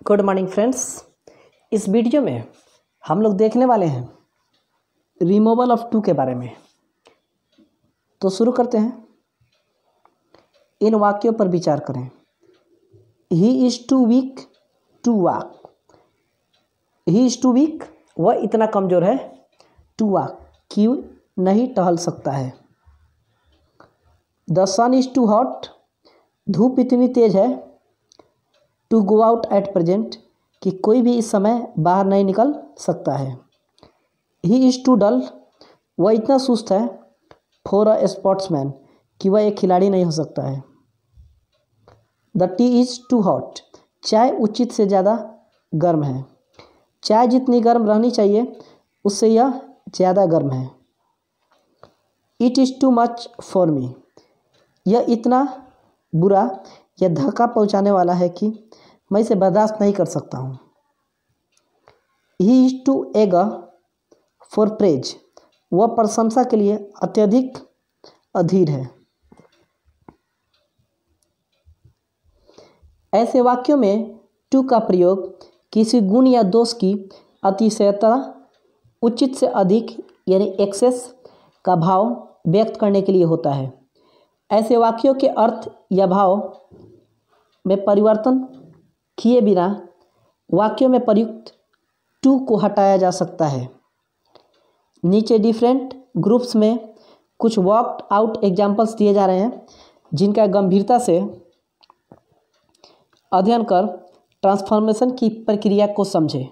Good morning friends. इस video में हम लोग देखने वाले हैं रिमूवल ऑफ टू के बारे में। तो शुरू करते हैं। इन वाक्यों पर विचार करें। He is too weak to walk. He is too weak, वह इतना कमज़ोर है, टू वॉक, कि नहीं टहल सकता है। The sun is too hot, धूप इतनी तेज़ है, to go out at present, कि कोई भी इस समय बाहर नहीं निकल सकता है। ही इज़ टू डल, वह इतना सुस्त है, फॉर अ स्पोर्ट्समैन, कि वह एक खिलाड़ी नहीं हो सकता है। The tea is too hot, चाय उचित से ज़्यादा गर्म है। चाय जितनी गर्म रहनी चाहिए उससे यह ज़्यादा गर्म है। It is too much for me, यह इतना बुरा या धक्का पहुंचाने वाला है कि मैं इसे बर्दाश्त नहीं कर सकता हूँ। He is too eager for praise, वह प्रशंसा के लिए अत्यधिक अधीर है। ऐसे वाक्यों में टू का प्रयोग किसी गुण या दोष की अतिशयता, उचित से अधिक यानी एक्सेस का भाव व्यक्त करने के लिए होता है। ऐसे वाक्यों के अर्थ या भाव में परिवर्तन किए बिना वाक्यों में प्रयुक्त टू को हटाया जा सकता है। नीचे डिफरेंट ग्रुप्स में कुछ वर्कड आउट एग्जाम्पल्स दिए जा रहे हैं, जिनका गंभीरता से अध्ययन कर ट्रांसफॉर्मेशन की प्रक्रिया को समझें।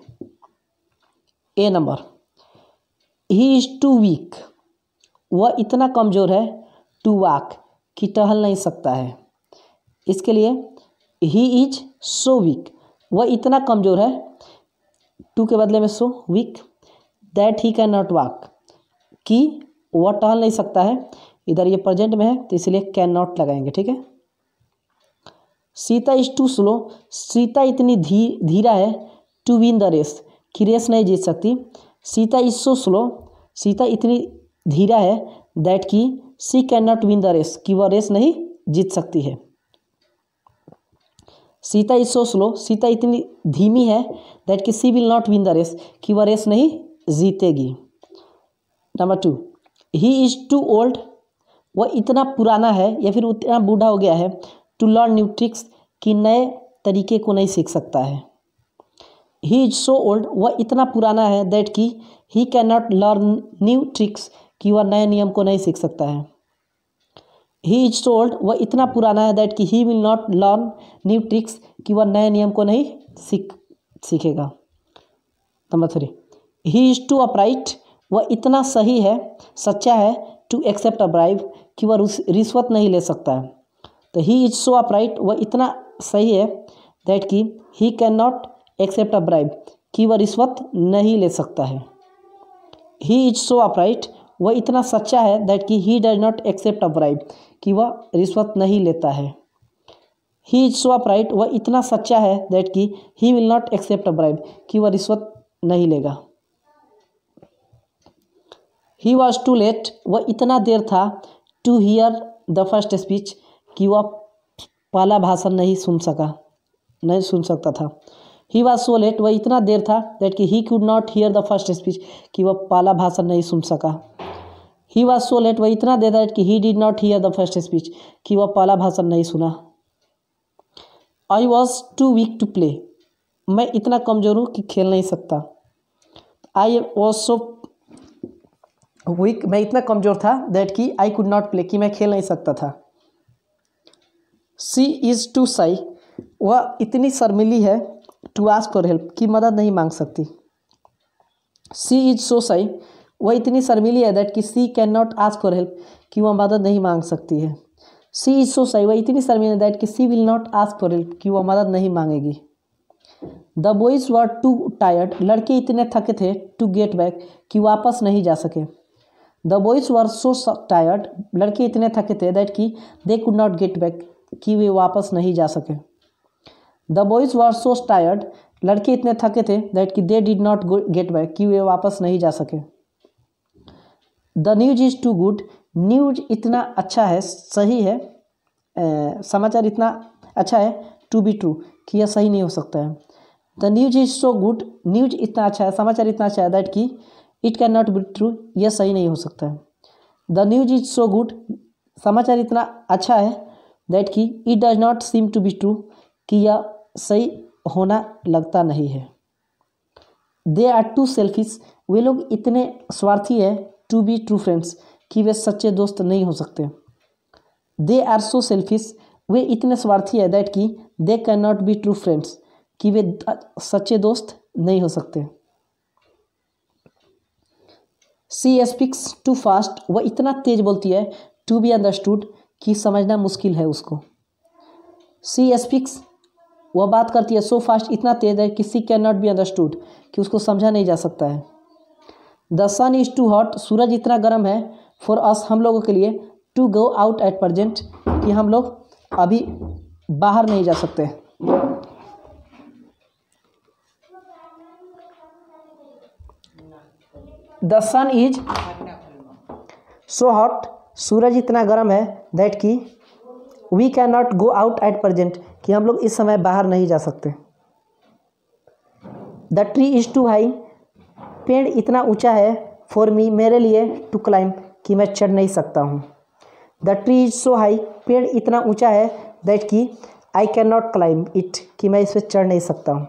A number, he is too weak, वह इतना कमज़ोर है, टू वॉक, कि टहल नहीं सकता है। इसके लिए ही इज सो वीक, वह इतना कमज़ोर है, टू के बदले में so, weak, that he can not walk, कि वह टहल नहीं सकता है। इधर ये प्रेजेंट में है तो इसलिए कैन नॉट लगाएंगे, ठीक है। Sita is too slow, Sita इतनी धीरा है, टू विन द रेस, कि रेस नहीं जीत सकती। Sita is so slow, Sita इतनी धीरा है, दैट की she can not win the race, कि वह रेस नहीं जीत सकती है। Sita is so slow, Sita इतनी धीमी है, दैट कि she will not win the race, कि वह रेस नहीं जीतेगी। Number two, he is to old, वह इतना पुराना है या फिर उतना बूढ़ा हो गया है, टू लर्न न्यू ट्रिक्स, कि नए तरीके को नहीं सीख सकता है। ही इज सो ओल्ड, वह इतना पुराना है, दैट कि he can not learn new tricks, कि वह नए नियम को नहीं सीख सकता है। ही इज सो ओल्ड, वह इतना पुराना है, दैट कि he will not learn new tricks, कि वह नए नियम को नहीं सीखेगा। Number three, he is too upright, वह इतना सही है, सच्चा है, टू एक्सेप्ट अ ब्राइब, कि वह रिश्वत नहीं ले सकता है। तो ही इज सो अपराइट, वह इतना सही है, दैट कि he can not accept a bribe, कि वह रिश्वत नहीं ले सकता है। ही इज सो अपराइट, वह इतना सच्चा है, दैट कि he does not accept a bribe, कि वह रिश्वत नहीं लेता है। ही इज सो अपराइट, वह इतना सच्चा है, दैट कि he will not accept a bribe, कि वह रिश्वत नहीं लेगा। ही वॉज टू लेट, वह इतना देर था, to hear the first speech, कि वह पहला भाषण नहीं सुन सकता था। ही वॉज सो लेट, वह इतना देर था, दैट कि he could not hear the first speech, कि वह पहला भाषण नहीं सुन सका। ही वॉज सो लेट, वह इतना देर था कि he did not hear the first speech, कि वह पहला भाषण नहीं सुना। I was too weak to play, मैं इतना कमज़ोर हूँ कि खेल नहीं सकता। आई वॉज सो वीक, मैं इतना कमज़ोर था, दैट कि आई कुड नॉट प्ले, कि मैं खेल नहीं सकता था। सी इज़ टू शाई, वह इतनी शर्मीली है, टू आस्क फॉर हेल्प, कि मदद नहीं मांग सकती। सी इज सो शाई, वह इतनी शर्मीली है, दैट कि she can not ask for help, कि वह मदद नहीं मांग सकती है। सी इज सो शाई, वह इतनी शर्मीली है, दैट कि she will not ask for help, कि वह मदद नहीं मांगेगी। The boys were too tired, लड़के इतने थके थे, टू गेट बैक, कि वापस नहीं जा सके। The boys were so tired, लड़के इतने थके थे, दैट कि they could not get back, कि वे वापस नहीं जा सके। The boys were so tired, लड़के इतने थके थे, दैट कि they did not get back, कि वे वापस नहीं जा सके। The news is too good, न्यूज इतना अच्छा है, सही है, समाचार इतना अच्छा है, टू बी ट्रू, कि यह सही नहीं हो सकता है। The news is so good, न्यूज इतना अच्छा है, समाचार इतना अच्छा है दैट कि it can not be true, यह सही नहीं हो सकता है। The news is so good, समाचार इतना अच्छा है दैट कि it does not seem to be true, कि यह सही होना लगता नहीं है। दे आर टू सेल्फिश, वे लोग इतने स्वार्थी है टू बी ट्रू फ्रेंड्स, कि वे सच्चे दोस्त नहीं हो सकते। दे आर सो सेल्फिश, वे इतने स्वार्थी है दैट कि they can not be true friends, कि वे सच्चे दोस्त नहीं हो सकते। सी स्पीक्स टू फास्ट, वह इतना तेज बोलती है टू बी अंडरस्टूड, कि समझना मुश्किल है उसको। सी स्पीक्स, वह बात करती है सो फास्ट, इतना तेज है कि she can not be understood, कि उसको समझा नहीं जा सकता है। The sun is too hot, सूरज इतना गर्म है फॉर अस, हम लोगों के लिए, to go out at present, कि हम लोग अभी बाहर नहीं जा सकते। The sun is so hot, सूरज इतना गर्म है दैट कि we can not go out at present, कि हम लोग इस समय बाहर नहीं जा सकते। The tree is too high, पेड़ इतना ऊंचा है फॉर मी, मेरे लिए, टू क्लाइंब, कि मैं चढ़ नहीं सकता हूँ। The tree is so high, पेड़ इतना ऊंचा है दैट कि I can not climb it, कि मैं इस पर चढ़ नहीं सकता हूँ।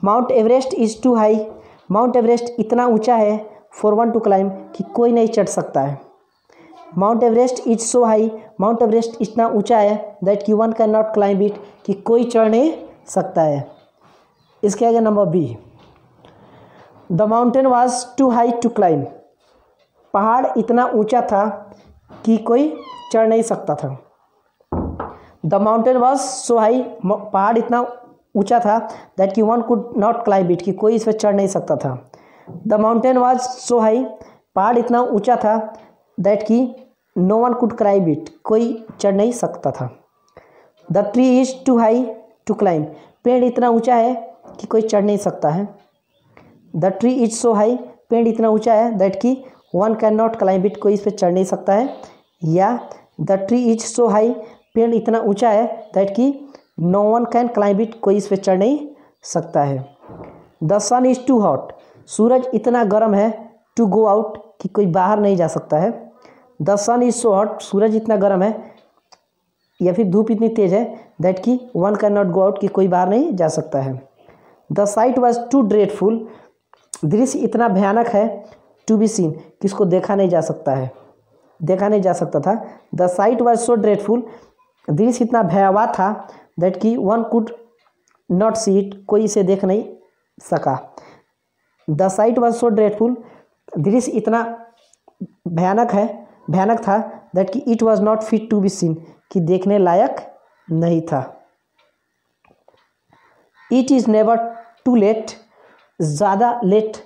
Mount Everest is too high, Mount Everest इतना ऊंचा है फॉर वन टू क्लाइंब, कि कोई नहीं चढ़ सकता है। Mount Everest is so high, Mount Everest इतना ऊंचा है दैट कि one can not climb it, कि कोई चढ़ नहीं सकता है। इसके आगे number B, the mountain was too high to climb, पहाड़ इतना ऊंचा था कि कोई चढ़ नहीं सकता था। The mountain was so high, पहाड़ इतना ऊंचा था दैट कि one could not climb it, कि कोई इस पर चढ़ नहीं सकता था। The mountain was so high, पहाड़ इतना ऊंचा था दैट कि no one could climb it, कोई चढ़ नहीं सकता था। The tree is too high to climb, पेड़ इतना ऊंचा है कि कोई चढ़ नहीं सकता है। The tree is so high, पेड़ इतना ऊंचा है दैट कि one can not climb it, कोई इस पर चढ़ नहीं सकता है। या the tree is so high, पेड़ इतना ऊंचा है दैट कि no one can climb it, कोई इस पर चढ़ नहीं सकता है। The sun is too hot, सूरज इतना गर्म है टू गो आउट, कि कोई बाहर नहीं जा सकता है। The sun is so hot, सूरज इतना गर्म है या फिर धूप इतनी तेज है दैट कि one can not go out, कि कोई बाहर नहीं जा सकता है। The sight was too dreadful, दृश्य इतना भयानक है टू बी सीन, कि इसको देखा नहीं जा सकता है, देखा नहीं जा सकता था। The sight was so dreadful, दृश्य इतना भयावह था दैट कि one could not see it, कोई इसे देख नहीं सका। The sight was so dreadful, दृश्य इतना भयानक था दैट कि it was not fit to be seen, कि देखने लायक नहीं था। It is never too late, ज़्यादा लेट,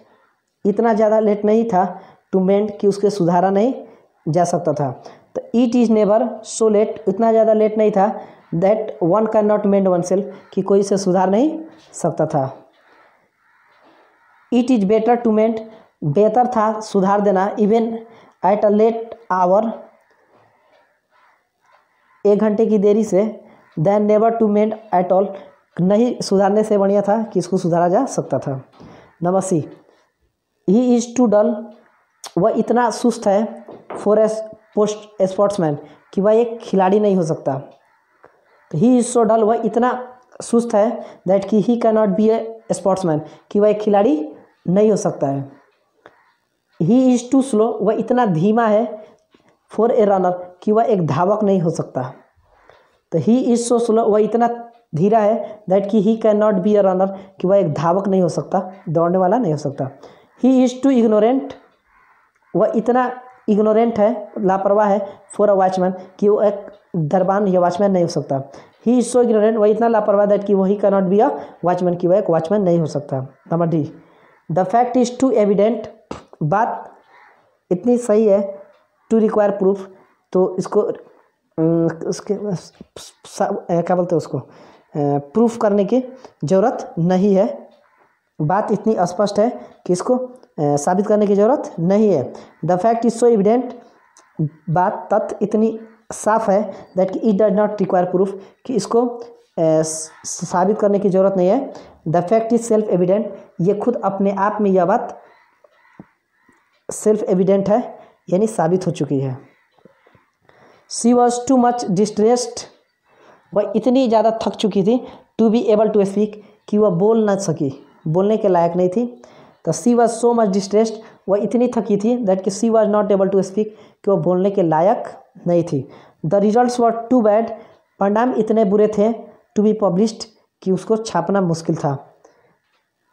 इतना ज़्यादा लेट नहीं था टू मेंड, कि उसके सुधारा नहीं जा सकता था। तो it is never so late, इतना ज़्यादा लेट नहीं था that one can not mend oneself, कि कोई इसे सुधार नहीं सकता था। It is better to mend, बेहतर था सुधार देना, even at a late hour, एक घंटे की देरी से, than never to mend at all, नहीं सुधारने से बढ़िया था कि इसको सुधारा जा सकता था। Number C, he is too dull, वह इतना सुस्त है फॉर ए पोस्ट स्पोर्ट्समैन, कि वह एक खिलाड़ी नहीं हो सकता। तो ही इज़ सो डल, वह इतना सुस्त है दैट कि he can not B A sportsman, कि वह एक खिलाड़ी नहीं हो सकता है। ही इज़ टू स्लो, वह इतना धीमा है फॉर ए रनर, कि वह एक धावक नहीं हो सकता। तो ही इज़ सो स्लो, वह इतना धीरा है दैट कि he can not B a runner, कि वह एक धावक नहीं हो सकता, दौड़ने वाला नहीं हो सकता। ही इज़ टू इग्नोरेंट, वह इतना इग्नोरेंट है, लापरवाह है फॉर अ वॉचमैन, कि वो एक दरबान या वॉचमैन नहीं हो सकता। ही इज़ सो इग्नोरेंट, वह इतना लापरवाह दैट कि वही can not be a watchman, कि वह एक वॉचमैन नहीं हो सकता। Number D, the fact is too evident, बात इतनी सही है टू रिक्वायर प्रूफ, तो इसको उसके क्या बोलते हैं उसको, प्रूफ करने की ज़रूरत नहीं है। बात इतनी स्पष्ट है कि इसको साबित करने की ज़रूरत नहीं है। The fact is so evident, बात तथ्य इतनी साफ है दैट कि it does not require proof, कि इसको साबित करने की ज़रूरत नहीं है। The fact is self evident, ये खुद अपने आप में यह बात सेल्फ एविडेंट है, यानी साबित हो चुकी है। She was too much distressed, वह इतनी ज़्यादा थक चुकी थी, to be able to speak, कि वह बोल ना सकी, बोलने के लायक नहीं थी। तो she was so much distressed, वह इतनी थकी थी, दैट कि she was not able to speak, कि वह बोलने के लायक नहीं थी। The results were too bad, परिणाम इतने बुरे थे, टू बी पब्लिश्ड, कि उसको छापना मुश्किल था।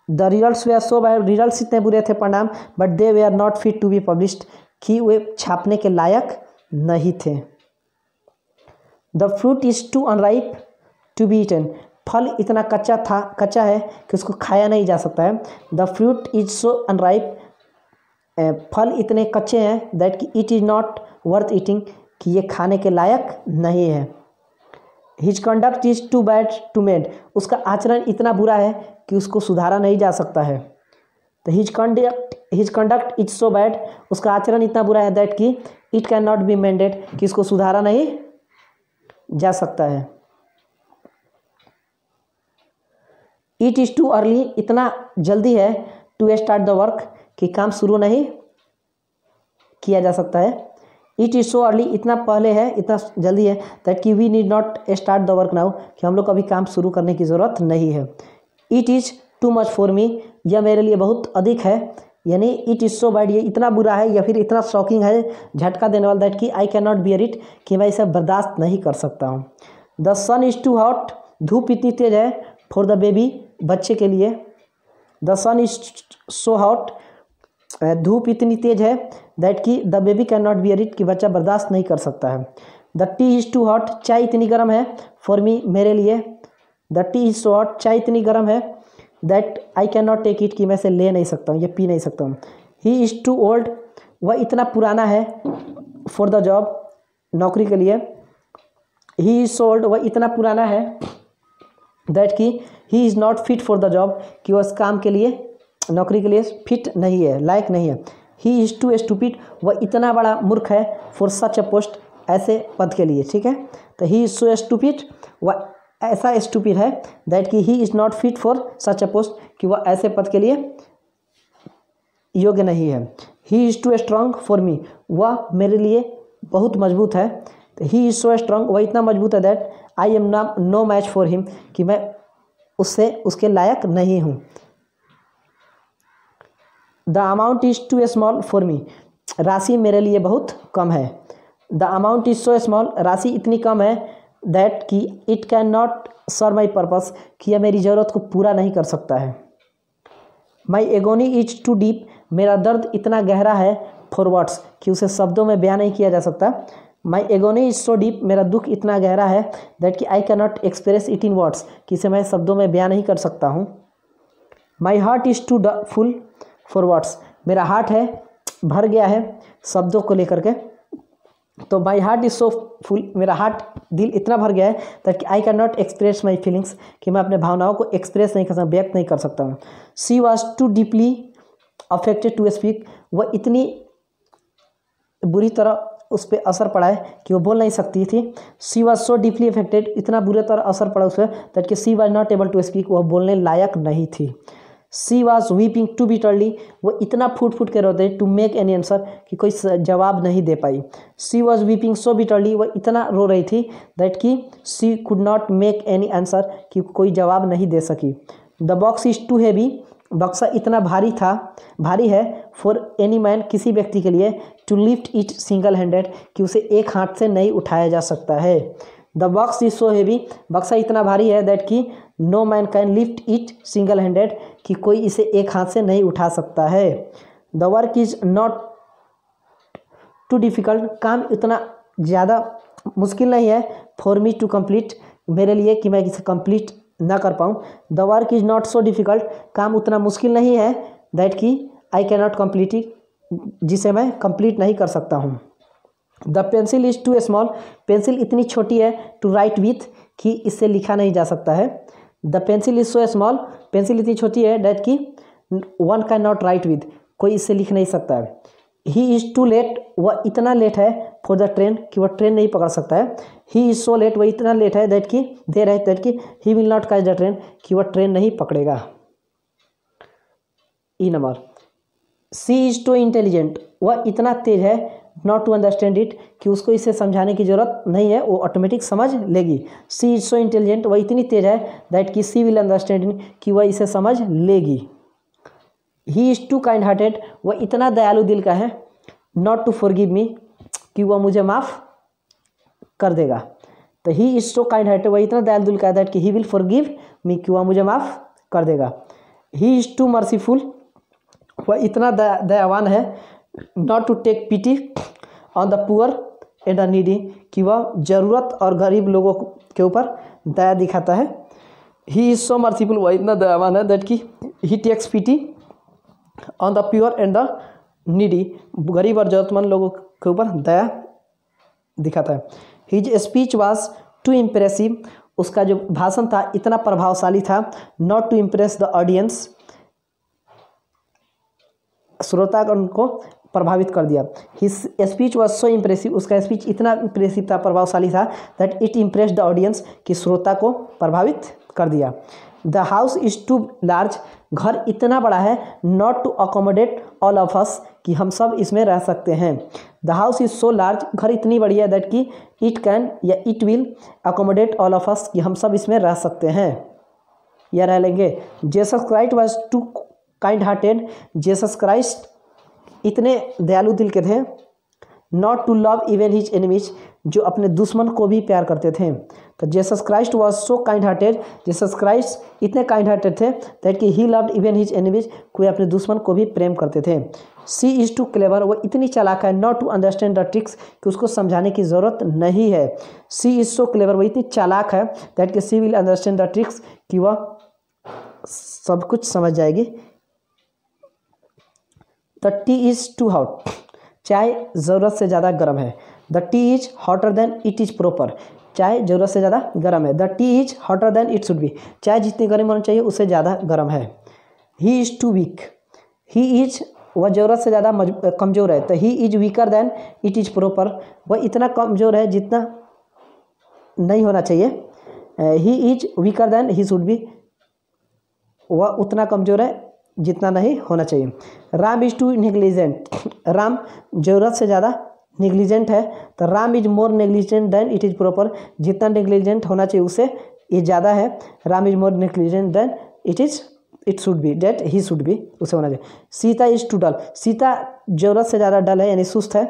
The results were so bad, results इतने बुरे थे परिणाम, but they were are not fit to be published, कि वे छापने के लायक नहीं थे। The fruit is too unripe to be eaten, फल इतना कच्चा है कि उसको खाया नहीं जा सकता है। The fruit is so unripe, फल इतने कच्चे हैं, दैट कि it is not worth eating, कि ये खाने के लायक नहीं है। His conduct is too bad to mend, उसका आचरण इतना बुरा है कि उसको सुधारा नहीं जा सकता है। तो his conduct is so bad, उसका आचरण इतना बुरा है, दैट कि इट कैन नॉट बी मेंडेड, कि इसको सुधारा नहीं जा सकता है। इट इज़ टू अर्ली, इतना जल्दी है, टू स्टार्ट द वर्क, कि काम शुरू नहीं किया जा सकता है। इट इज़ सो अर्ली, इतना पहले है, इतना जल्दी है, दैट कि we need not start the work now, कि हम लोग को अभी काम शुरू करने की ज़रूरत नहीं है। It is too much for me, यह मेरे लिए बहुत अधिक है, यानी इट इज़ सो बैड, ये इतना बुरा है या फिर इतना शॉकिंग है, झटका देने वाला, दैट कि I can not bear it, कि मैं इसे बर्दाश्त नहीं कर सकता हूँ। The sun is too hot, धूप इतनी तेज है, फॉर द बेबी, बच्चे के लिए। The sun is so hot, धूप इतनी तेज है, दैट कि the baby can not bear it, कि बच्चा बर्दाश्त नहीं कर सकता है। The tea is too hot, चाय इतनी गर्म है, फॉर मी, मेरे लिए। The tea is so hot, चाय इतनी गर्म है, that I can not take it, कि मैं इसे ले नहीं सकता हूँ, ये पी नहीं सकता हूँ। ही इज़ टू ओल्ड, वह इतना पुराना है, फॉर द जॉब, नौकरी के लिए। ही इज़ सो ओल्ड, वह इतना पुराना है, दैट कि he is not fit for the job, कि वह इस काम के लिए, नौकरी के लिए फिट नहीं है, लायक नहीं है। ही इज़ टू स्टूपिड, वह इतना बड़ा मूर्ख है, फॉर सच अ पोस्ट, ऐसे पद के लिए, ठीक है। तो ही इज़ सो स्टूपिड, वह ऐसा स्टूपिड है, दैट कि he is not fit for such a post, कि वह ऐसे पद के लिए योग्य नहीं है। He is too strong for me, वह मेरे लिए बहुत मजबूत है। तो ही इज़ सो स्ट्रांग, वह इतना मजबूत है, that I am no match for him, कि मैं उससे उसके लायक नहीं हूँ। The amount is too small for me, राशि मेरे लिए बहुत कम है। The amount is so small, राशि इतनी कम है, दैट कि it can not serve my purpose, कि यह मेरी ज़रूरत को पूरा नहीं कर सकता है। माई एगोनी इज टू डीप, मेरा दर्द इतना गहरा है, फॉर वर्ड्स, कि उसे शब्दों में बयान नहीं किया जा सकता। माई एगोनी इज सो डीप, मेरा दुख इतना गहरा है, दैट कि I can not express it in words, कि इसे मैं शब्दों में बयान नहीं कर सकता हूँ। My heart is too full for words, मेरा हार्ट है, भर गया है शब्दों को लेकर के। तो my heart is so full, मेरा हार्ट, दिल इतना भर गया है, ताकि I can not express my feelings, कि मैं अपने भावनाओं को एक्सप्रेस नहीं कर सकता, व्यक्त नहीं कर सकता हूँ। She was too deeply affected to speak, वह इतनी बुरी तरह उस पर असर पड़ा है कि वो बोल नहीं सकती थी। She was so deeply affected, इतना बुरी तरह असर पड़ा उस पर, दैट कि she was not able to speak, वह बोलने लायक नहीं थी। She was weeping too bitterly, वो इतना फूट फूट के रोते, टू मेक एनी आंसर, कि कोई जवाब नहीं दे पाई। She was weeping so bitterly, वह इतना रो रही थी, दैट कि she could not make any answer, कि कोई जवाब नहीं दे सकी। The box is too heavy, बक्सा इतना भारी है, फॉर एनी मैन, किसी व्यक्ति के लिए, to lift it single handed, कि उसे एक हाथ से नहीं उठाया जा सकता है। The box is so heavy, बक्सा इतना भारी है, दैट कि no man can lift it single handed, कि कोई इसे एक हाथ से नहीं उठा सकता है। The work is not too difficult, काम इतना ज़्यादा मुश्किल नहीं है, फॉर मी टू कंप्लीट, मेरे लिए कि मैं इसे कंप्लीट ना कर पाऊँ। The work is not so difficult, काम उतना मुश्किल नहीं है, दैट कि I can not complete it, जिसे मैं कंप्लीट नहीं कर सकता हूँ। The pencil is too small, pencil इतनी छोटी है, टू राइट विथ, कि इससे लिखा नहीं जा सकता है। The pencil is so small, pencil इतनी छोटी है, दैट कि one can not right with, कोई इससे लिख नहीं सकता है। ही इज़ टू लेट, वह इतना लेट है फॉर द ट्रेन कि वह ट्रेन नहीं पकड़ सकता है। ही इज़ सो लेट, वह इतना लेट है दैट कि देर है दैट कि he will not catch the train, कि वह ट्रेन नहीं पकड़ेगा। E number, she is too intelligent, वह इतना तेज है नॉट टू अंडरस्टैंड इट, कि उसको इसे समझाने की ज़रूरत नहीं है, वो ऑटोमेटिक समझ लेगी। सी इज़ सो इंटेलिजेंट, वह इतनी तेज है दैट कि सी विल अंडरस्टैंड इट, कि वह इसे समझ लेगी। He is too kind hearted, वह इतना दयालु दिल का है नॉट टू फॉरगिव मी, कि वह मुझे माफ़ कर देगा। तो he is so kind hearted, वह इतना दयालु दिल का है दैट कि ही विल फॉरगिव मी, कि वह मुझे माफ़ कर देगा। ही इज़ टू मर्सीफुल, वह इतना दयावान है not to take pity on the poor and the needy, कि वह ज़रूरत और गरीब लोगों के ऊपर दया दिखाता है। ही इज़ सो मर्सीफुल, वह इतना दयावान है दैट कि he takes pity on the poor and the needy, गरीब और ज़रूरतमंद लोगों के ऊपर दया दिखाता है। His speech was too impressive, उसका जो भाषण था इतना प्रभावशाली था not to impress the audience, श्रोतागण को प्रभावित कर दिया। His speech was so impressive, उसका स्पीच इतना इम्प्रेसिव था, प्रभावशाली था that it impressed the audience, कि श्रोता को प्रभावित कर दिया। The house is to large, घर इतना बड़ा है not to accommodate all of us, कि हम सब इसमें रह सकते हैं। The house is so large, घर इतनी बड़ी है दैट कि इट कैन या it will accommodate all of us, कि हम सब इसमें रह सकते हैं या रह लेंगे। Jesus Christ was too kind hearted, Jesus Christ इतने दयालु दिल के थे not to love even his enemies, जो अपने दुश्मन को भी प्यार करते थे। तो Jesus Christ was so kind hearted, Jesus Christ इतने काइंड हार्टेड थे दैट कि he loved even his enemies, कोई अपने दुश्मन को भी प्रेम करते थे। सी इज़ टू क्लेवर, वो इतनी चालाक है not to understand the tricks, कि उसको समझाने की ज़रूरत नहीं है। सी इज़ सो क्लेवर, वो इतनी चालाक है दैट कि she will understand the tricks, कि वह सब कुछ समझ जाएगी। The tea is too hot, चाय ज़रूरत से ज़्यादा गर्म है। The tea is hotter than it is proper, चाय ज़रूरत से ज़्यादा गर्म है। The tea is hotter than it should be, चाय जितनी गर्म होनी चाहिए उससे ज़्यादा गर्म है। He is too weak, he is, वह ज़रूरत से ज़्यादा कमज़ोर है। तो ही is weaker than it is proper, वह इतना कमज़ोर है जितना नहीं होना चाहिए। He is weaker than he should be, वह उतना कमज़ोर है जितना नहीं होना चाहिए। Ram is too negligent, Ram ज़रूरत से ज़्यादा नेग्लिजेंट है। तो Ram is more negligent than it is proper, जितना नेग्लिजेंट होना चाहिए उससे ये ज़्यादा है। Ram is more negligent than it should be, that he should be, उसे होना चाहिए। Sita is too dull, Sita ज़रूरत से ज़्यादा डल है यानी सुस्त है।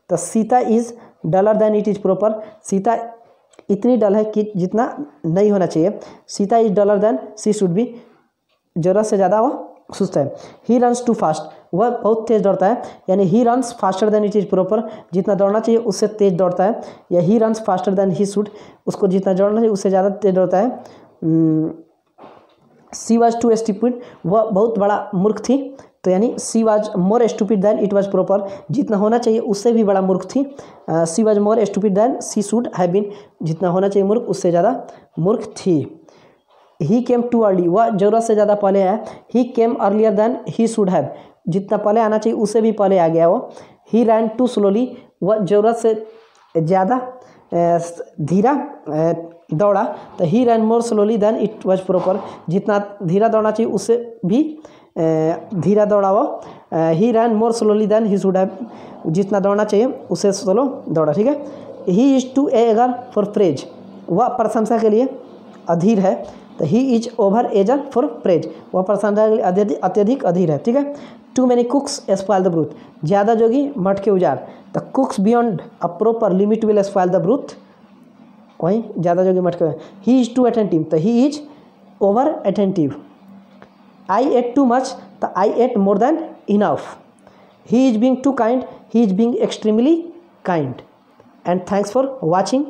तो Sita is duller than it is proper, Sita इतनी डल है कि जितना नहीं होना चाहिए। Sita is duller than she should be, ज़रूरत से ज़्यादा वो सुस्त है। ही रन्स टू फास्ट, वह बहुत तेज़ दौड़ता है, यानी he runs faster than it is proper, जितना दौड़ना चाहिए उससे तेज़ दौड़ता है। या he runs faster than he should, उसको जितना दौड़ना चाहिए उससे ज़्यादा तेज़ दौड़ता है। सी वाज टू स्टूपिड, वह बहुत बड़ा मूर्ख थी। तो यानी she was more stupid than it was proper, जितना होना चाहिए उससे भी बड़ा मूर्ख थी। She was more stupid than she should have been, जितना होना चाहिए मूर्ख उससे ज़्यादा मूर्ख थी। ही केम टू अर्ली, वह ज़रूरत से ज़्यादा पहले आया। He came earlier than he should have, जितना पहले आना चाहिए उससे भी पहले आ गया वो। ही रैन टू स्लोली, वह ज़रूरत से ज़्यादा धीरा दौड़ा। तो he ran more slowly than it was proper, जितना धीरा दौड़ना चाहिए उससे भी धीरा दौड़ा वो। He ran more slowly than he should have, जितना दौड़ना चाहिए उससे स्लो दौड़ा, ठीक है। He is too eager for praise, वह प्रशंसा के लिए अधीर है। तो he is over eager for praise, वह प्रशंसा के लिए अत्यधिक अधीर है, ठीक है। Too many cooks spoil the ब्रूथ, ज़्यादा जोगी मठ के उजाड़। The cooks beyond a proper limit will spoil the broth, वहीं ज़्यादा जोगी मठ के। ही इज़ टू अटेंटिव, तो he is over attentive. I ate too much, तो I ate more than enough. He is being too kind, he is being extremely kind. And thanks for watching.